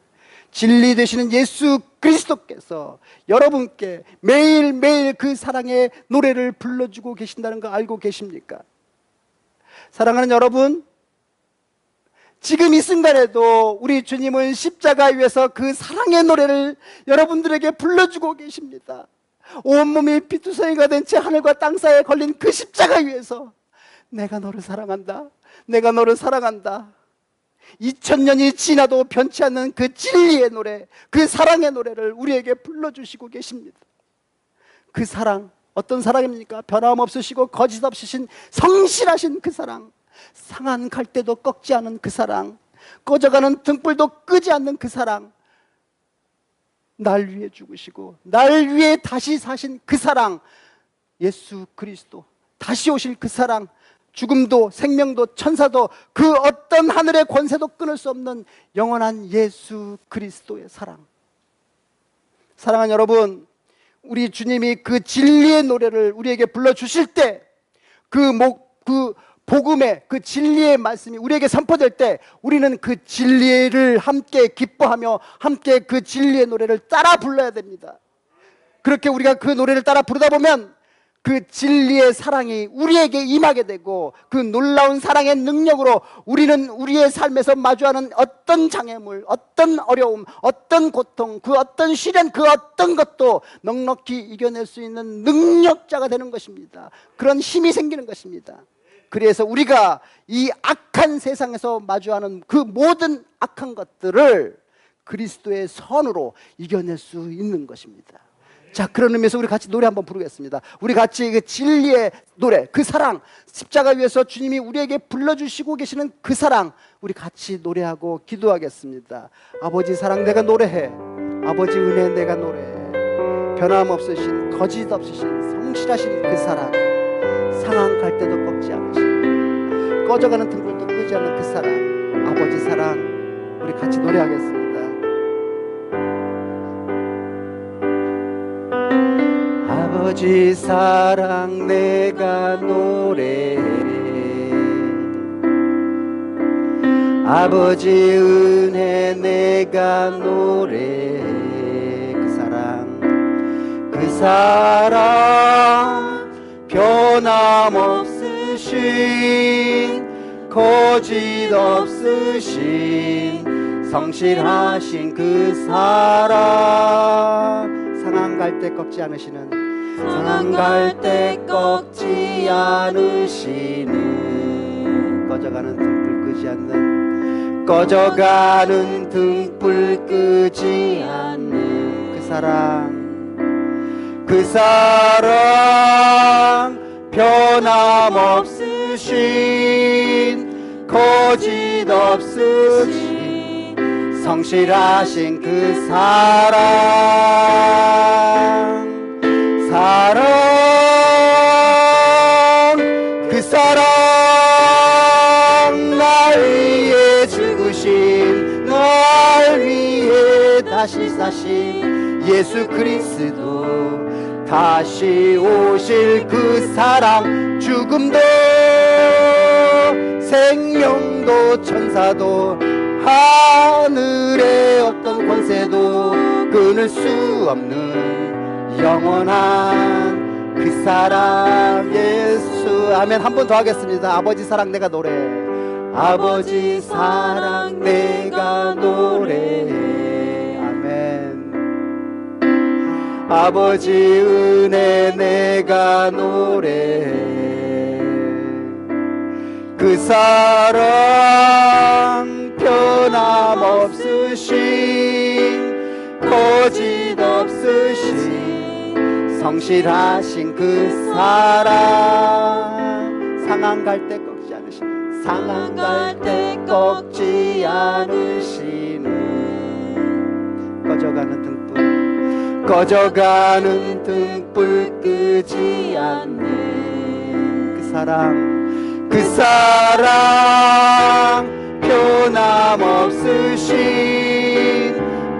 진리 되시는 예수 그리스도께서 여러분께 매일매일 그 사랑의 노래를 불러주고 계신다는 거 알고 계십니까? 사랑하는 여러분, 지금 이 순간에도 우리 주님은 십자가 위에서 그 사랑의 노래를 여러분들에게 불러주고 계십니다. 온몸이 피투성이가 된 채 하늘과 땅 사이에 걸린 그 십자가 위에서 내가 너를 사랑한다. 내가 너를 사랑한다. 2000년이 지나도 변치 않는 그 진리의 노래, 그 사랑의 노래를 우리에게 불러주시고 계십니다. 그 사랑, 어떤 사랑입니까? 변함없으시고 거짓 없으신 성실하신 그 사랑, 상한 갈대도 꺾지 않은 그 사랑, 꺼져가는 등불도 끄지 않는 그 사랑, 날 위해 죽으시고 날 위해 다시 사신 그 사랑, 예수 그리스도, 다시 오실 그 사랑, 죽음도 생명도 천사도 그 어떤 하늘의 권세도 끊을 수 없는 영원한 예수 그리스도의 사랑. 사랑하는 여러분, 우리 주님이 그 진리의 노래를 우리에게 불러주실 때, 그 복음의 그 진리의 말씀이 우리에게 선포될 때, 우리는 그 진리를 함께 기뻐하며 함께 그 진리의 노래를 따라 불러야 됩니다. 그렇게 우리가 그 노래를 따라 부르다 보면 그 진리의 사랑이 우리에게 임하게 되고, 그 놀라운 사랑의 능력으로 우리는 우리의 삶에서 마주하는 어떤 장애물, 어떤 어려움, 어떤 고통, 그 어떤 시련, 그 어떤 것도 넉넉히 이겨낼 수 있는 능력자가 되는 것입니다. 그런 힘이 생기는 것입니다. 그래서 우리가 이 악한 세상에서 마주하는 그 모든 악한 것들을 그리스도의 선으로 이겨낼 수 있는 것입니다. 자, 그런 의미에서 우리 같이 노래 한번 부르겠습니다. 우리 같이 그 진리의 노래, 그 사랑, 십자가 위에서 주님이 우리에게 불러주시고 계시는 그 사랑, 우리 같이 노래하고 기도하겠습니다. 아버지 사랑 내가 노래해, 아버지 은혜 내가 노래해. 변함없으신 거짓 없으신 성실하신 그 사랑, 상한 갈대도 꺾지 않으신, 꺼져가는 등불도 끄지 않는 그 사랑, 아버지 사랑, 우리 같이 노래하겠습니다. 아버지 사랑 내가 노래해, 아버지 은혜 내가 노래해. 그 사랑 변함없으신 거짓 없으신 성실하신 그 사랑, 상한 갈대 꺾지 않으시는, 상한 갈대 꺾지 않으시는, 꺼져가는 등불 끄지 않는, 꺼져가는 등불 끄지 않는 그 사랑, 그 사랑 변함없으신 거짓 없으신 성실하신 그 사랑, 그 사랑, 날 위해 죽으신, 날 위해 다시 사신 예수 그리스도, 다시 오실 그 사랑, 죽음도 생명도 천사도 하늘의 어떤 권세도 끊을 수 없는 영원한 그 사랑 예수. 아멘. 한 번 더 하겠습니다. 아버지 사랑 내가 노래해, 아버지 사랑 내가 노래해. 아멘. 아버지 은혜 내가 노래해, 그 사랑 변함없으신 거짓 없으신 성실하신 그 사랑, 상한 갈대 꺾지 않으시는, 상한 갈대 꺾지 않으시는, 꺼져가는 등불, 꺼져가는 등불 끄지 않는 그 사랑, 그 사랑 변함없으신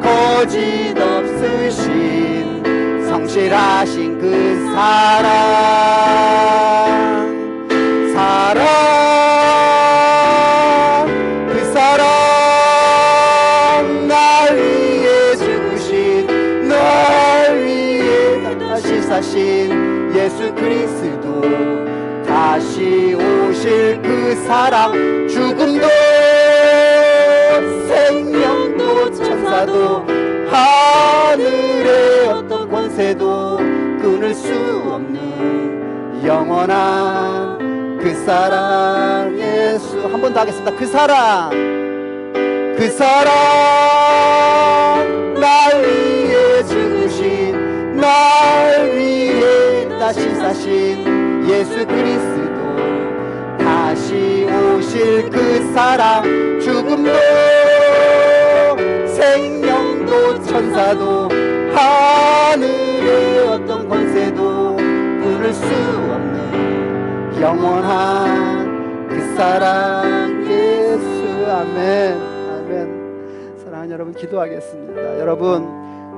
거짓 없으신 성실하신 그 사랑, 그 사랑, 날 위해 죽으신, 날 위해 다시 사신 예수 그리스도, 다시 오실 그 사랑, 죽음도 생명도 천사도 하늘의 어떤 권세도 끊을 수 없는 영원한 그 사랑 예수. 한 번 더 하겠습니다. 그 사랑, 그 사랑, 날 위해 죽으신, 날 위해 천사도 하늘의 어떤 권세도 끊을 수 없는 영원한 그 사랑 예수. 아멘. 아멘. 사랑하는 여러분, 기도하겠습니다. 여러분,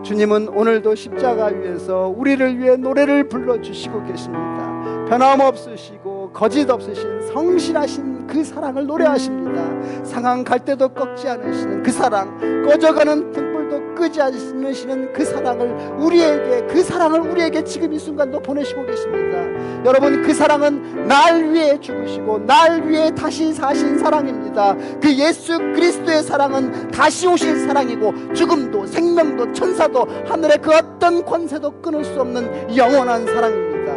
주님은 오늘도 십자가 위에서 우리를 위해 노래를 불러주시고 계십니다. 변함없으시고 거짓 없으신 성실하신 그 사랑을 노래하십니다. 상한 갈 때도 꺾지 않으시는 그 사랑, 꺼져가는 등불도 끄지 않으시는 그 사랑을 우리에게 지금 이 순간도 보내시고 계십니다. 여러분, 그 사랑은 날 위해 죽으시고 날 위해 다시 사신 사랑입니다. 그 예수 그리스도의 사랑은 다시 오실 사랑이고, 죽음도 생명도 천사도 하늘의 그 어떤 권세도 끊을 수 없는 영원한 사랑입니다.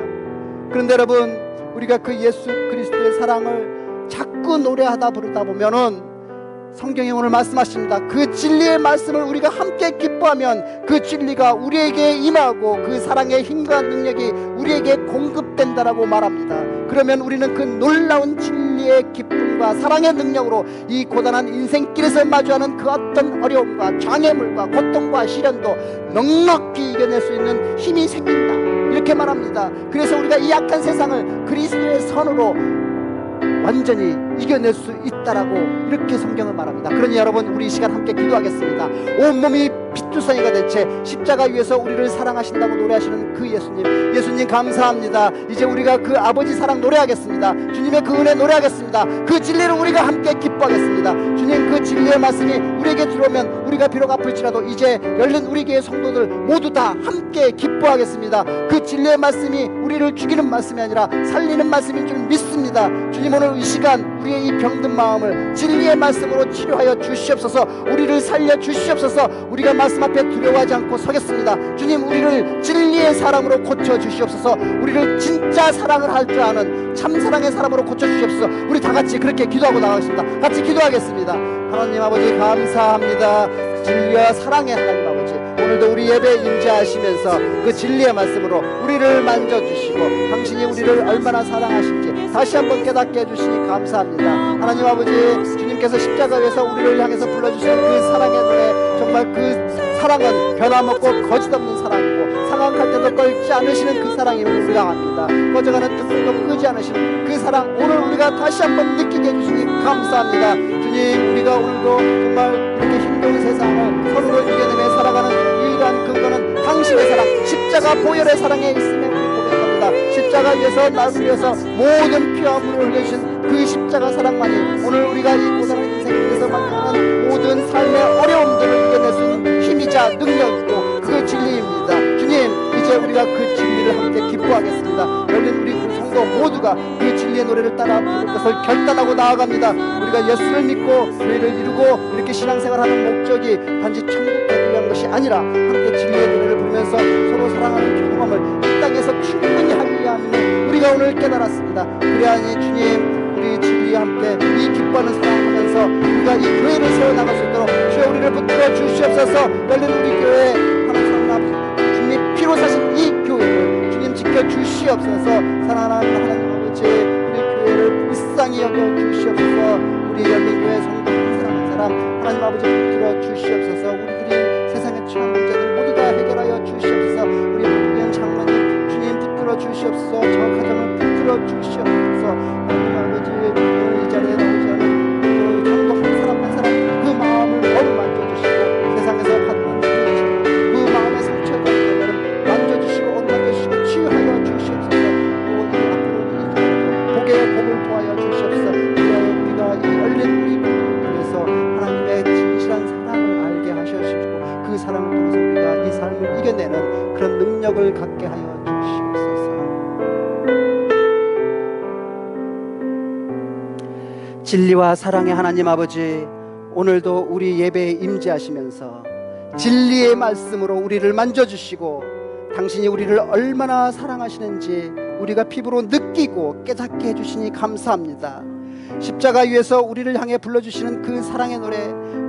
그런데 여러분, 우리가 그 예수 그리스도의 사랑을 자꾸 노래하다 부르다 보면은 성경이 오늘 말씀하십니다. 그 진리의 말씀을 우리가 함께 기뻐하면 그 진리가 우리에게 임하고 그 사랑의 힘과 능력이 우리에게 공급된다라고 말합니다. 그러면 우리는 그 놀라운 진리의 기쁨과 사랑의 능력으로 이 고단한 인생길에서 마주하는 그 어떤 어려움과 장애물과 고통과 시련도 넉넉히 이겨낼 수 있는 힘이 생긴다, 이렇게 말합니다. 그래서 우리가 이 약한 세상을 그리스도의 선으로 완전히 이겨낼 수 있다라고 이렇게 성경은 말합니다. 그러니 여러분, 우리 이 시간 함께 기도하겠습니다. 온몸이 빛두성이가 된 채 십자가 위에서 우리를 사랑하신다고 노래하시는 그 예수님 감사합니다. 이제 우리가 그 아버지 사랑 노래하겠습니다. 주님의 그 은혜 노래하겠습니다. 그 진리를 우리가 함께 기뻐하겠습니다. 주님, 그 진리의 말씀이 우리에게 들어오면 우리가 비록 아플지라도 이제 열린 우리 교회 성도들 모두 다 함께 기뻐하겠습니다. 그 진리의 말씀이 우리를 죽이는 말씀이 아니라 살리는 말씀인 줄 믿습니다. 주님, 오늘 이 시간 우리의 이 병든 마음을 진리의 말씀으로 치료하여 주시옵소서. 우리를 살려 주시옵소서. 우리가 말씀 앞에 두려워하지 않고 서겠습니다. 주님, 우리를 진리의 사랑으로 고쳐 주시옵소서. 우리를 진짜 사랑을 할 줄 아는 참사랑의 사람으로 고쳐 주시옵소서. 우리 다 같이 그렇게 기도하고 나가겠습니다. 같이 기도하겠습니다. 하나님 아버지, 감사합니다. 진리와 사랑의 하나님 아버지, 오늘도 우리 예배에 임재하시면서 그 진리의 말씀으로 우리를 만져주시고 당신이 우리를 얼마나 사랑하신지 다시 한번 깨닫게 해주시니 감사합니다. 하나님 아버지, 주님께서 십자가 위에서 우리를 향해서 불러주신 그 사랑의 노래, 정말 그 사랑은 변함없고 거짓없는 사랑이고 상황할 때도 껄지 않으시는 그 사랑임을 우리가 압니다. 꺼져가는 등불도 끄지 않으시는 그 사랑, 오늘 우리가 다시 한번 느끼게 해주시니 감사합니다. 주님, 우리가 오늘도 정말 이렇게 힘겨운 세상을 서로를 이겨내며 살아가는 유일한 근거는 당신의 사랑, 십자가 보혈의 사랑에 있음에 우리 고백합니다. 십자가 위에서 나를 위해서 모든 피와 물을 흘려주신 그 십자가 사랑만이 오늘 우리가 이 고단한 인생에서 만나는 모든 삶의 어려움들을 이겨낼 수 있는 힘이자 능력이고 그 진리입니다. 주님, 이제 우리가 그 진리를 함께 기뻐하겠습니다. 열린 우리 성도 모두가 그 진리의 노래를 따라 부를 것을 결단하고 나아갑니다. 우리가 예수를 믿고 교회를 이루고 이렇게 신앙생활하는 목적이 단지 천국 가기 위한 것이 아니라 함께 진리의 노래를 부르면서 서로 사랑하는 경험을 이 땅에서 충분히 하기 위함을 우리가 오늘 깨달았습니다. 그래야니 주님, 우리 진리와 함께 이 기뻐하는 사랑하면서 우리가 이 교회를 세워나갈 수 있도록 주여 우리를 붙들어 주시옵소서. 열린 우리 교회 하나님 아버지, 주님 피로 사신 이 교회를 주님 지켜주시옵소서. 사랑하는 하나님 아버지, 우리 교회를 불쌍히 여겨주시옵소서. 우리 열린 교회 성도 한 사람 한 사람 하나님 아버지 붙들어 주시옵소서. 우리들이 세상에 처한 문제들 모두 다 해결하여 주시옵소서. 우리 부부연 장로님 주님 붙들어 주시옵소서. 저 가정을 붙들어 주시옵소서. 하나님 아버지, 오늘 이 자리에 나오지 않은 그 성도 한 사람 한 사람 그 마음을 어루만져주시고 세상에서 받는 그 마음의 상처가 있다면 만져주시고 어루만져주시고 치유하여 주시옵소서. 또 이 앞으로 복의 복을 도하여 주시옵소서. 우리가 이 열린 우리 통해서 하나님의 진실한 사랑을 알게 하시옵시고 그 사랑을 통해서 우리가 이 삶을 이겨내는 그런 능력을 갖게 하여 주시옵소서. 진리와 사랑의 하나님 아버지, 오늘도 우리 예배에 임재하시면서 진리의 말씀으로 우리를 만져주시고 당신이 우리를 얼마나 사랑하시는지 우리가 피부로 느끼고 깨닫게 해주시니 감사합니다. 십자가 위에서 우리를 향해 불러주시는 그 사랑의 노래,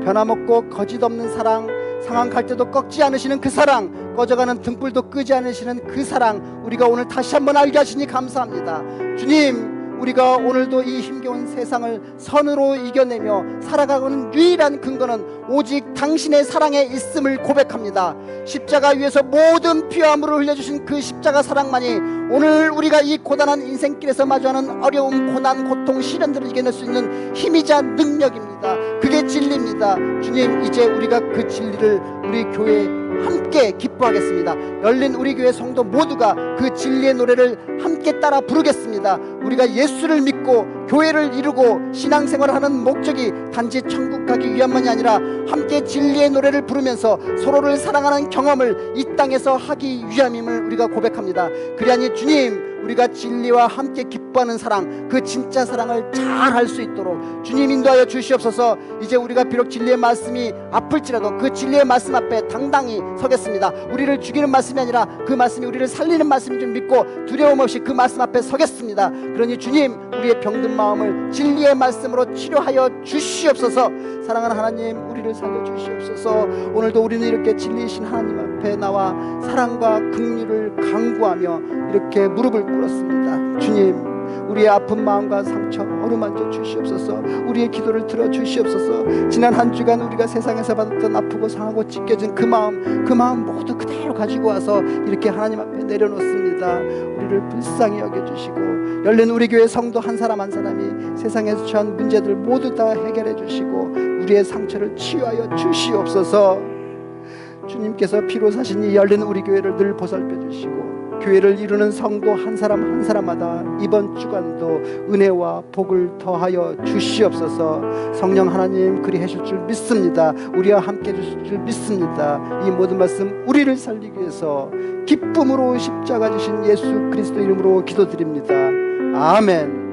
변함없고 거짓없는 사랑, 상한 갈 때도 꺾지 않으시는 그 사랑, 꺼져가는 등불도 끄지 않으시는 그 사랑, 우리가 오늘 다시 한번 알게 하시니 감사합니다. 주님, 우리가 오늘도 이 힘겨운 세상을 선으로 이겨내며 살아가는 유일한 근거는 오직 당신의 사랑에 있음을 고백합니다. 십자가 위에서 모든 피와 물을 흘려주신 그 십자가 사랑만이 오늘 우리가 이 고단한 인생길에서 마주하는 어려움, 고난, 고통, 시련들을 이겨낼 수 있는 힘이자 능력입니다. 그게 진리입니다. 주님, 이제 우리가 그 진리를 우리 교회에 함께 기뻐하겠습니다. 열린 우리 교회 성도 모두가 그 진리의 노래를 함께 따라 부르겠습니다. 우리가 예수를 믿고 교회를 이루고 신앙생활을 하는 목적이 단지 천국 가기 위함만이 아니라 함께 진리의 노래를 부르면서 서로를 사랑하는 경험을 이 땅에서 하기 위함임을 우리가 고백합니다. 그리하니 주님, 우리가 진리와 함께 기뻐하는 사랑, 그 진짜 사랑을 잘 할 수 있도록 주님 인도하여 주시옵소서. 이제 우리가 비록 진리의 말씀이 아플지라도 그 진리의 말씀 앞에 당당히 서겠습니다. 우리를 죽이는 말씀이 아니라 그 말씀이 우리를 살리는 말씀인 줄 믿고 두려움 없이 그 말씀 앞에 서겠습니다. 그러니 주님, 우리의 병든 마음을 진리의 말씀으로 치료하여 주시옵소서. 사랑하는 하나님, 우리를 살려 주시옵소서. 오늘도 우리는 이렇게 진리이신 하나님 앞에 나와 사랑과 긍휼을 간구하며 이렇게 무릎을 꿇었습니다. 주님, 우리의 아픈 마음과 상처 어루만져 주시옵소서. 우리의 기도를 들어 주시옵소서. 지난 한 주간 우리가 세상에서 받았던 아프고 상하고 찢겨진 그 마음 모두 그대로 가지고 와서 이렇게 하나님 앞에 내려놓습니다. 우리를 불쌍히 여겨주시고 열린 우리 교회 성도 한 사람 한 사람이 세상에서 처한 문제들 모두 다 해결해 주시고 우리의 상처를 치유하여 주시옵소서. 주님께서 피로 사신 이 열린 우리 교회를 늘 보살펴 주시고 교회를 이루는 성도 한 사람 한 사람마다 이번 주간도 은혜와 복을 더하여 주시옵소서. 성령 하나님, 그리 하실 줄 믿습니다. 우리와 함께 해주실 줄 믿습니다. 이 모든 말씀 우리를 살리기 위해서 기쁨으로 십자가 지신 예수 그리스도 이름으로 기도드립니다. 아멘.